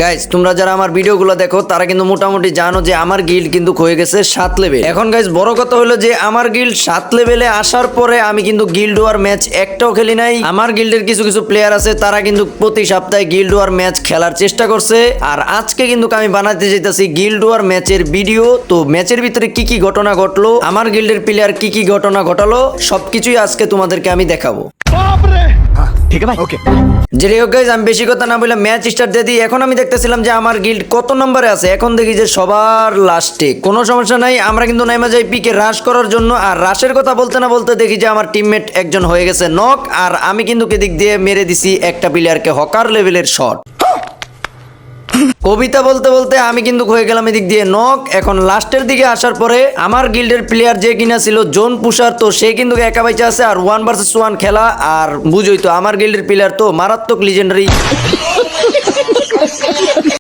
Guys তোমরা যারা আমার ভিডিওগুলো দেখো তারা কিন্তু মোটামুটি জানো যে আমার গিল্ড কিন্তু হয়ে গেছে 7 লেভেল। এখন গাইজ বড় কথা হলো যে আমার গিল্ড 7 লেভেলে আসার পরে আমি কিন্তু গিল্ড ওয়ার ম্যাচ একটাও খেলি নাই। আমার গিল্ডের কিছু কিছু প্লেয়ার আছে তারা কিন্তু প্রতি সপ্তাহে গিল্ড ওয়ার ম্যাচ খেলার চেষ্টা করছে। আর আজকে কিন্তু আমি বানাতে চাইতেছি গিল্ড ওয়ার ম্যাচের ভিডিও। তো ম্যাচের ভিতরে কি কি ঘটনা ঘটলো, আমার গিল্ডের প্লেয়ার কি কি ঘটনা ঘটালো, সবকিছুই আজকে তোমাদেরকে আমি দেখাবো। ঠিক আছে ভাই, ওকে। যাই হোক গাইজ, আমি বেশি কথা না বলে ম্যাচ স্টার্ট দিয়ে দিই। এখন আমি দেখতেছিলাম যে আমার গিল্ড কত নম্বরে আছে, এখন দেখি যে সবার লাস্টে। কোনো সমস্যা নাই, আমরা কিন্তু নাইমা যাই পিকে রাশ করার জন্য। আর রাশের কথা বলতে না বলতে দেখি যে আমার টিমমেট একজন হয়ে গেছে নক, আর আমি কিন্তু এদিক দিয়ে মেরে দিছি একটা প্লেয়ারকে হকার লেভেলের শট। কবিতা বলতে বলতে আমি কিন্তু হয়ে গেলাম এদিক দিয়ে নক। এখন লাস্টের দিকে আসার পরে আমার গিল্ডের প্লেয়ার যে কিনা ছিল জোন পুষার, তো সে কিন্তু একা বাইচা আছে আর 1 ভার্সেস 1 খেলা। আর বুঝোই তো আমার গিল্ডের প্লেয়ার তো মারাত্মক লিজেন্ডারি।